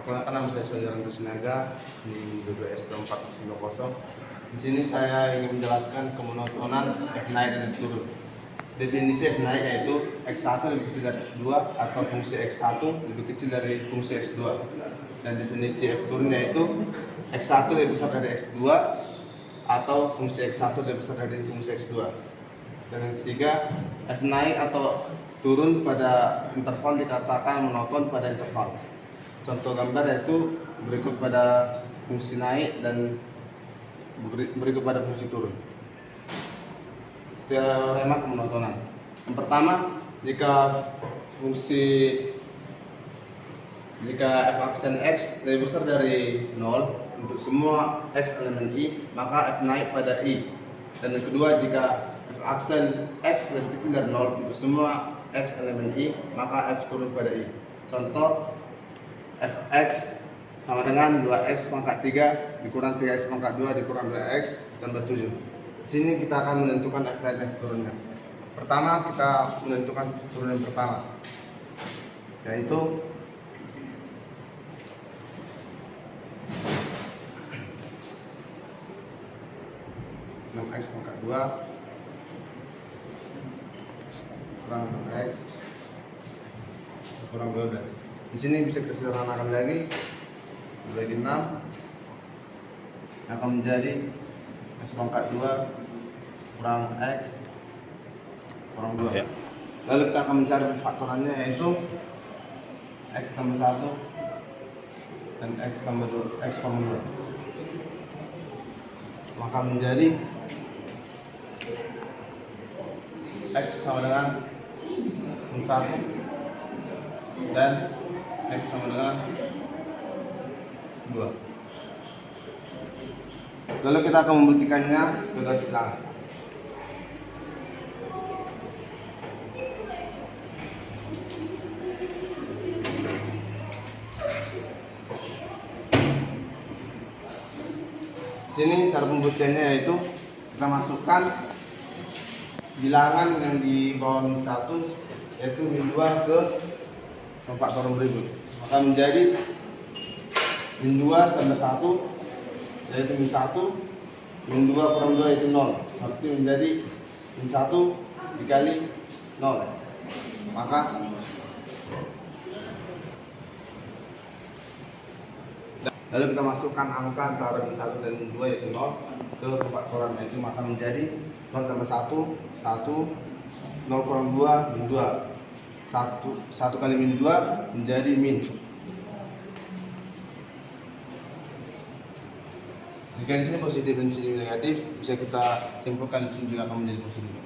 Perkenalkan, nama saya Sojaran Sinaga di BBS 490. Di sini saya ingin menjelaskan kemonotonan F naik dan F turun. Definisi F naik yaitu X1 lebih kecil dari X2 atau fungsi X1 lebih kecil dari fungsi X2. Dan definisi F turun yaitu X1 lebih besar dari X2 atau fungsi X1 lebih besar dari fungsi X2. Dan yang ketiga, F naik atau turun pada interval dikatakan monoton pada interval. Contoh gambar yaitu berikut pada fungsi naik dan berikut pada fungsi turun. Teorema kemonotonan. Yang pertama, jika f aksen X lebih besar dari 0 untuk semua X elemen I, maka F naik pada I. Dan yang kedua, jika f aksen X lebih kecil dari 0 untuk semua X elemen I, maka F turun pada I. Contoh, Fx sama dengan 2x pangkat 3 dikurang 3x pangkat 2 dikurang 2x tambah 7. Di sini kita akan menentukan F naik dan F turunnya. Pertama, kita menentukan turunan pertama, yaitu x pangkat 2 kurang 6x kurang 12. Di sini bisa kita sederhanakan lagi, bagi 6 akan menjadi x pangkat 2 kurang x kurang 2. Lalu kita akan mencari faktorannya, yaitu x tambah 1 dan x tambah 2, x kurang 2. Maka menjadi x sama dengan 1 dan X sama dengan 2. Lalu kita akan membuktikannya ke garis bilangan. Di sini cara pembuktiannya yaitu kita masukkan bilangan yang di bawah min 1 yaitu min 2 ke faktor berikut, maka menjadi min 2 tambah 1 yaitu min 1, min 2 kurang 2 yaitu 0, arti menjadi min 1 dikali 0. Maka lalu kita masukkan angka antara min 1 dan min 2 yaitu 0 ke faktoran itu, maka menjadi 0 tambah 1, 1, 0 kurang 2, min 2. 1 kali min 2 menjadi min. Jika di sini positif dan di sini negatif, bisa kita simpulkan di sini juga akan menjadi positif.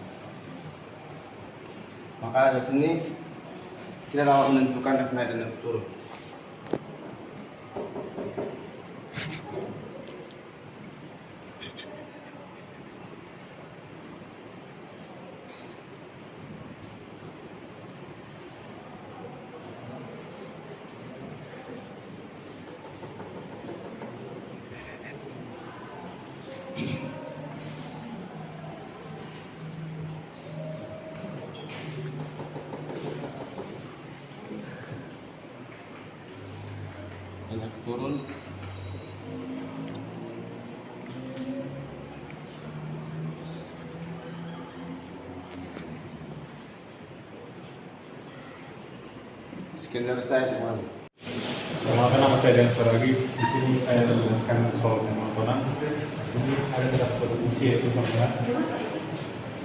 Maka dari sini kita dapat menentukan F naik dan F turun. Dan F turun sekian dari saya, terima kasih. Perkenalkan, nama saya Dian Saragi. Di sini saya akan menjelaskan soal kemonotonan. Di sini ada satu fungsi yaitu formula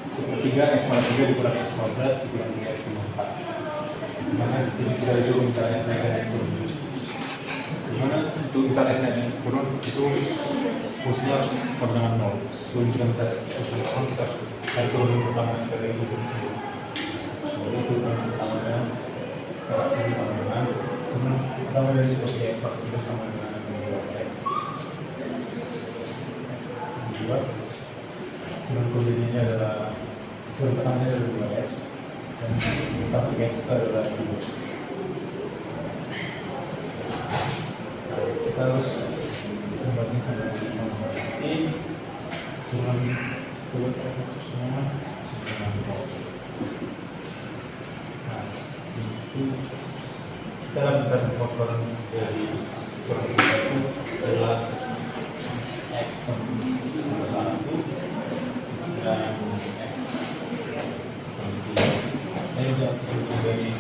sepertiga x pangkat 3 dikurang x kuadrat dikurang 3x tambah 4. Dimana di sini kita disuruh mencari F naik dan F turun. Dimana untuk kita F naik dan F turun itu fungsinya harus sama dengan 0. Sebelum kita mencari F naik turun, kita harus cari turunan pertama dari fungsi tersebut. Jadi turunan pertamanya kita sini sama dengan turunan pertama dari seperti x pangkat 3 sama dengan 2x. Turunan kombinasinya adalah turunan pertamanya adalah 2x dan turunan 3x itu adalah 2. Kita harus membagi sama dengan berarti turunan x-nya dengan 0. Nah, itu kita akan mencari faktor dari kurang 3 itu adalah X sama 1 dan X sama 3. Ini juga terhitung dari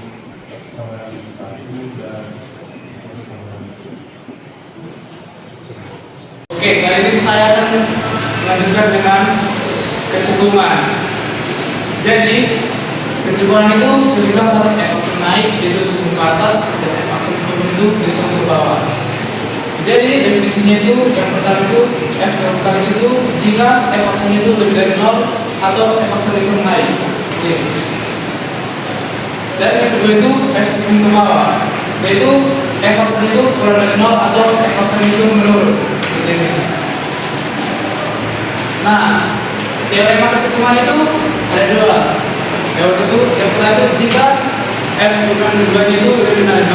X sama 1 dan X sama 1. Oke, kali ini saya akan melanjutkan dengan kecenderungan. Jadi, kecenderungan itu terbilang satu F naik, yaitu cenderung ke atas, dan F aksen turun itu cenderung ke bawah. Jadi, definisinya itu, yang pertama itu, F kalis itu, jika F aksen itu lebih dari 0, atau F aksen itu naik. Oke. Dan yang kedua itu, F cenderung ke bawah, yaitu F aksen itu kurang dari 0, atau F aksen itu menurun. Nah, teorema kecenderungan itu ada dua. Yang pertama itu jika F bukan keduanya itu lebih dari 0,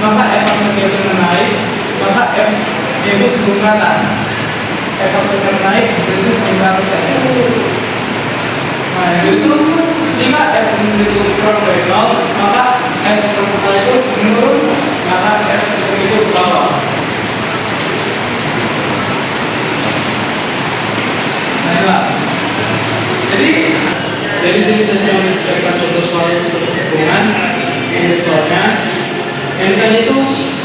maka F aksen itu menaik, maka F itu cenderung ke atas. F aksen menaik itu cenderung ke atas. Nah, itu jika F itu kurang dari 0, maka F itu menurun, maka F itu ke bawah. Jadi dari sini saya cuma menceritakan contoh soal untuk kecenderungan. Ini soalnya yang tadi itu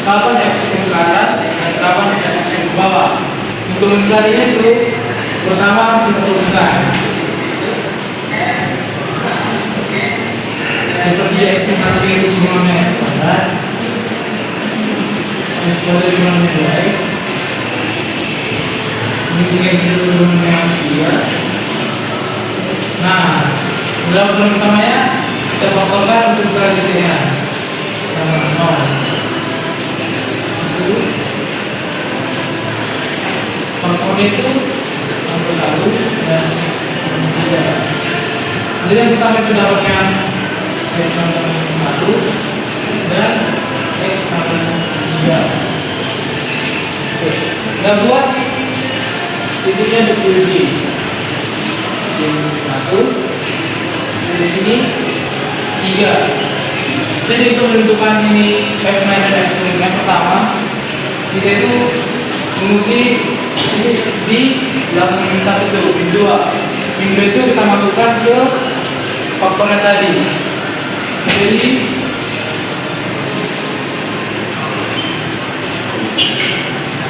kapan F cenderung ke atas dan kapan F cenderung ke bawah. Untuk mencarinya itu pertama kita turunkan seperti X tadi itu jumlahnya X standar, X standar jumlahnya 2X. Ini X itu jumlahnya 3. Nah, dalam pertamanya kita faktorkan untuk selanjutnya. Nah, 0 faktornya itu nomor 1 dan X sama 3. Jadi yang pertama itu dapatkan X sama 1 dan X sama 3. Oke, kita buat titiknya dikunci. Sini 1, di sini 3. Jadi untuk menentukan ini F naik dan F turun yang pertama, kita itu mengikuti di belakang min 1 itu, min 2. Min 2 itu kita masukkan ke faktornya tadi. Jadi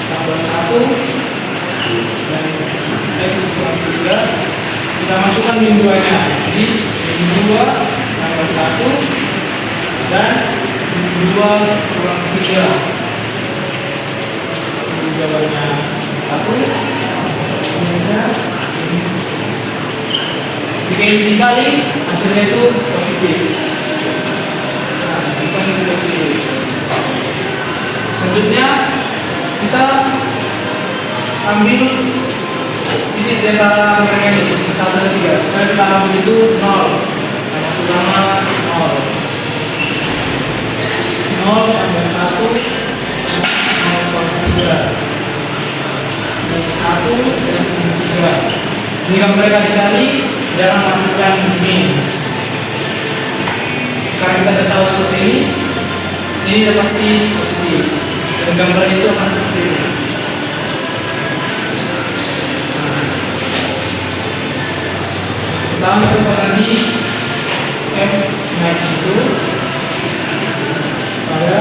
tambah 1 dan X kurang 3, kita masukkan min 2 nya. Jadi min 2 tambah 1 dan min 2 kurang 3. Jawabannya 1. Jika ini dikali, hasilnya itu positif. Nah, bukan itu positif. Selanjutnya kita ambil titik di antara mereka ini 1 dan 3. Saya kita ambil itu 0. Maksud nama 0. 0 tambah 1 0,3 dan 1 dan 3. Jika mereka dikali, jangan masukkan min. Karena kita sudah tahu seperti ini sudah pasti positif. Dan gambar itu akan seperti ini. Pertama kita tadi F naik itu pada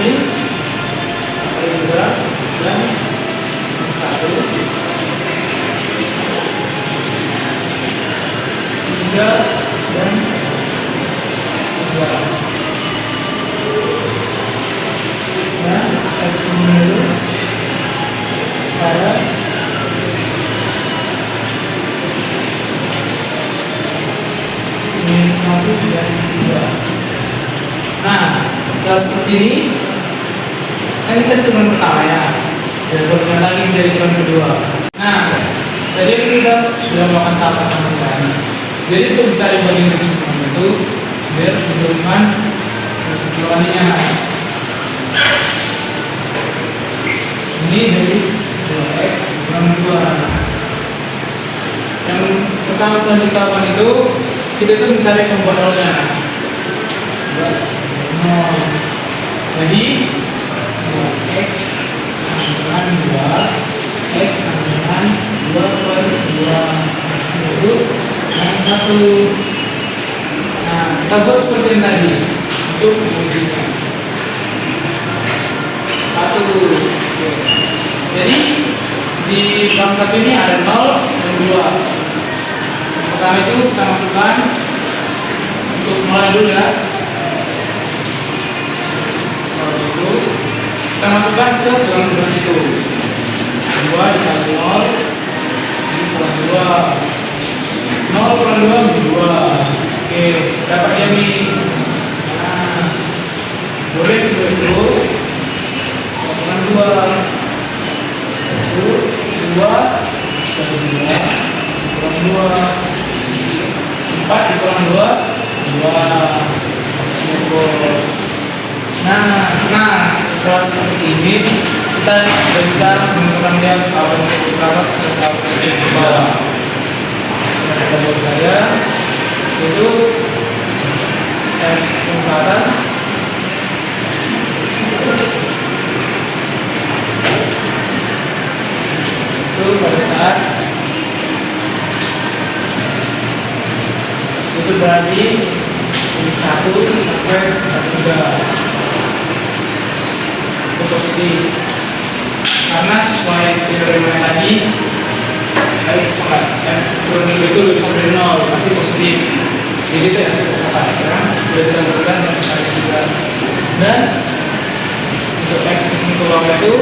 ini 2 dan 1, 3 dan 2. Dan F dulu pada min 1 dan 3. Nah, setelah seperti ini kan kita hitungan pertama ya, dan kemudian lagi menjadi hitungan kedua. Nah, tadi kita sudah melakukan tahapan tambahan. Jadi untuk mencari bagian kecenderungan itu biar kecenderungan kecenderungannya ini dari 2x kurang 2. Yang pertama setelah kita lakukan itu kita mencari pembuat nolnya. 0. Jadi 2x sama dengan 2, x sama dengan 2 per 2 itu yang 1. Nah, kita buat seperti yang tadi untuk mengujinya. 1. Jadi di dalam satu ini ada 0 dan 2. Pertama itu kita masukkan untuk mulai dulu ya. Kalau itu kita masukkan ke dalam kurang itu. 2 dikali 0 ini kurang 2. 0 kurang 2 menjadi 2. Oke, dapat ya nih. Nah, boleh itu kurang 2. 2 kurang 2, 4 dikurang 2, 2. Nah, setelah seperti ini kita sudah bisa menentukan dia kalau untuk ke atas dan kalau untuk ke bawah. Kita buat saya itu ke atas. Itu pada saat itu berarti 1 sampai 3 itu positif karena sesuai teorema tadi turun itu lebih sampai 0 pasti positif. Jadi itu yang saya katakan sekarang sudah kita lakukan dan kali 3 dan untuk x ke bawah itu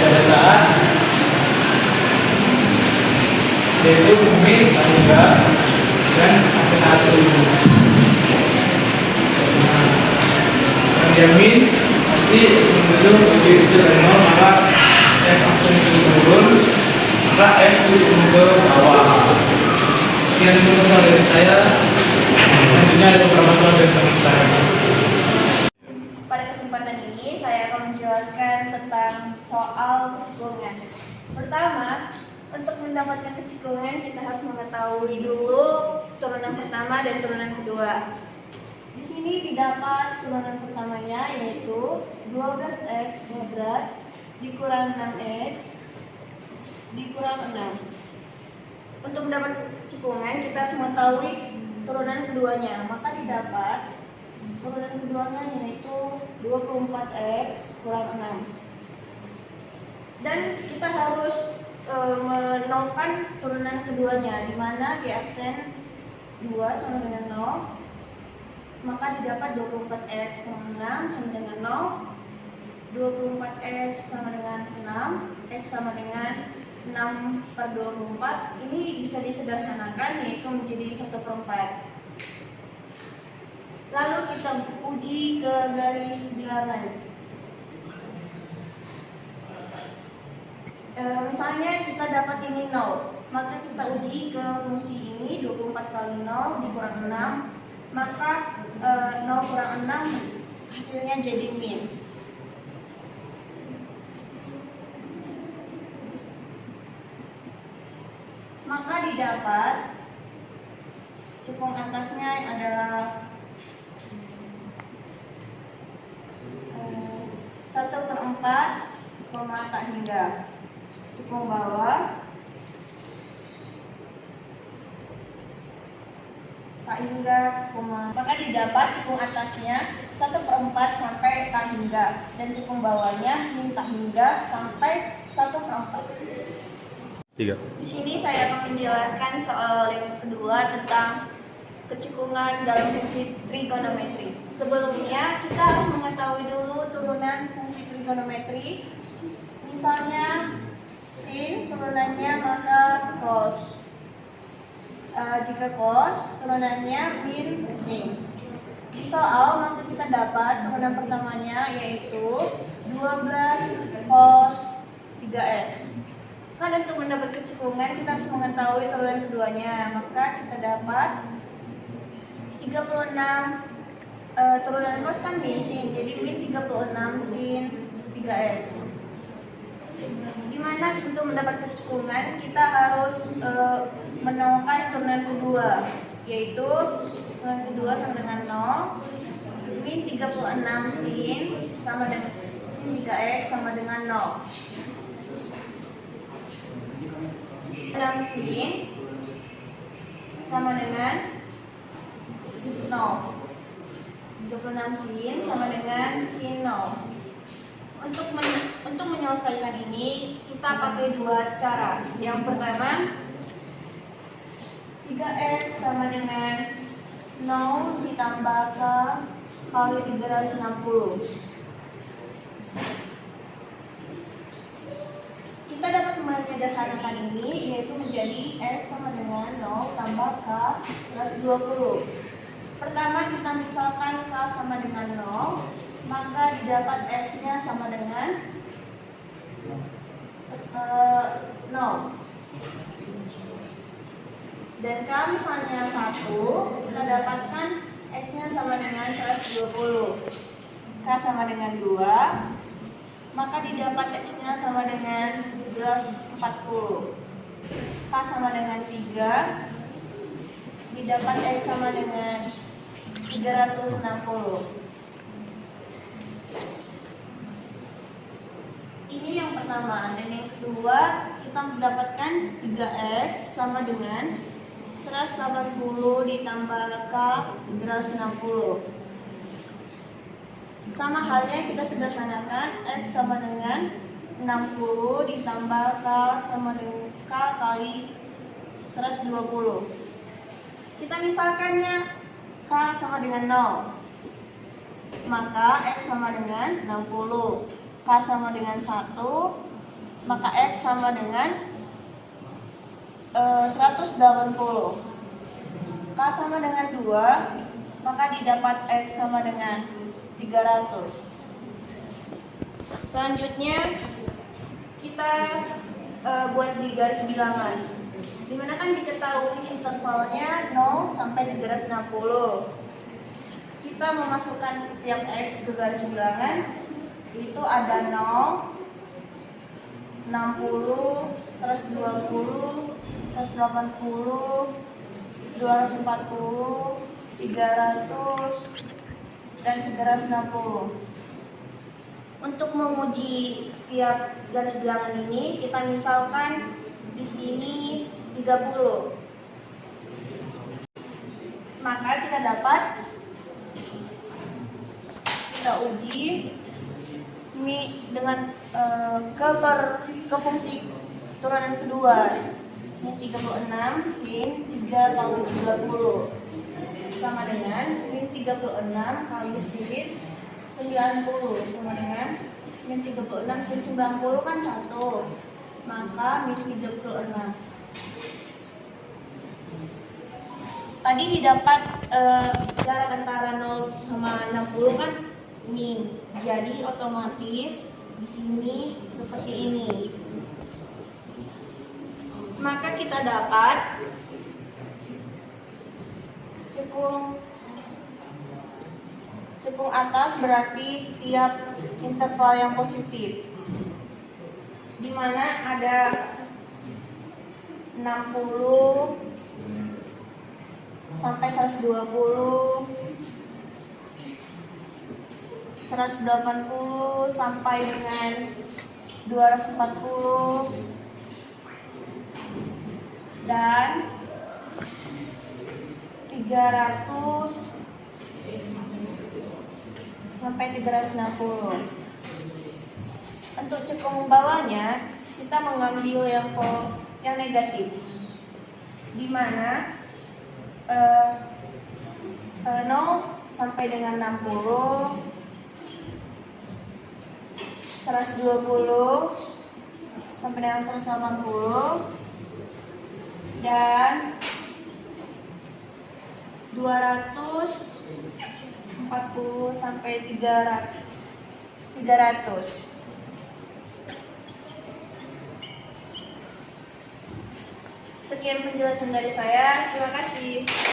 pada saat yaitu min atau enggak dan sampai 1. Yang min pasti menuju lebih kecil dari 0, maka f aksen itu turun, maka f itu turun ke bawah. Sekian dulu soal dari saya. Selanjutnya ada beberapa soal dari teman saya. Pada kesempatan ini saya akan menjelaskan tentang soal kecikungan. Pertama, untuk mendapatkan kecikungan kita harus mengetahui dulu turunan pertama dan turunan kedua. Di sini didapat turunan pertamanya yaitu 12x kuadrat dikurang 6x dikurang 6. Untuk mendapat kecikungan kita harus mengetahui turunan keduanya. Maka didapat turunan keduanya yaitu 24x kurang 6. Dan kita harus menolkan turunan keduanya, di mana di aksen 2 sama dengan 0, maka didapat 24x kurang 6 sama dengan 0, 24x sama dengan 6, x sama dengan 6 per 24. Ini bisa disederhanakan yaitu menjadi 1/4. Lalu kita uji ke garis bilangan. Misalnya kita dapat ini 0, maka kita uji ke fungsi ini 24 kali 0 dikurang 6, maka 0 kurang 6 hasilnya jadi min. Maka didapat cekung atasnya adalah 1/4, tak hingga. Cekung bawah tak hingga, maka didapat cekung atasnya 1/4 sampai tak hingga dan cekung bawahnya min tak hingga sampai 1/4. 3. Di sini saya akan menjelaskan soal yang kedua tentang kecikungan dalam fungsi trigonometri. Sebelumnya kita harus mengetahui dulu turunan fungsi trigonometri. Misalnya sin turunannya maka cos. Jika cos turunannya min sin. Di soal maka kita dapat turunan pertamanya yaitu 12 cos 3x. Kan untuk mendapat kecikungan kita harus mengetahui turunan keduanya. Maka kita dapat 36 turunan cos kan min sin. Jadi min 36 sin 3x. Dimana untuk mendapat kecekungan kita harus menolkan turunan kedua, yaitu turunan kedua sama dengan 0, min 36 sin sama dengan sin 3x sama dengan 0. 6 sin sama dengan 0. 36 sin sama dengan sin 0. Untuk menyelesaikan ini kita pakai dua cara. Yang pertama, 3x sama dengan 0 ditambah k kali 360. Kita dapat menyederhanakan ini, yaitu menjadi x sama dengan 0 tambah k plus 20. Pertama kita misalkan k sama dengan 0, maka didapat x-nya sama dengan 0. Dan k misalnya 1, kita dapatkan x-nya sama dengan 120. K sama dengan 2, maka didapat x-nya sama dengan 240. K sama dengan 3, didapat x sama dengan 360. Ini yang pertama, dan yang kedua kita mendapatkan 3x sama dengan 180 ditambah k 360. Sama halnya kita sederhanakan, x sama dengan 60 ditambah k sama dengan k kali 120. Kita misalkannya k sama dengan 0, maka x sama dengan 60. K sama dengan 1, maka x sama dengan 180. K sama dengan 2, maka didapat x sama dengan 300. Selanjutnya kita buat di garis bilangan, dimana kan diketahui intervalnya 0 sampai 360. Kita memasukkan setiap x ke garis bilangan, itu ada 0, 60, 120, 180, 240, 300, dan 360. Untuk menguji setiap garis bilangan ini, kita misalkan di sini 30. Maka kita dapat, kita uji dengan ke fungsi turunan kedua, ini 36 sin 3 kali 30 sama dengan min 36 kali sin 90 sama dengan min 36 sin 90 kan 1, maka min 36. Tadi didapat jarak antara 0 sama 60 kan min, jadi otomatis di sini seperti ini. Maka kita dapat cekung atas berarti setiap interval yang positif, di mana ada 60 sampai 120, 180 sampai dengan 240, dan 300 sampai 360. Untuk cekung bawahnya kita mengambil yang negatif, di mana 0 sampai dengan 60, 120 sampai dengan 180, dan 240 sampai 300. Sekian penjelasan dari saya. Terima kasih.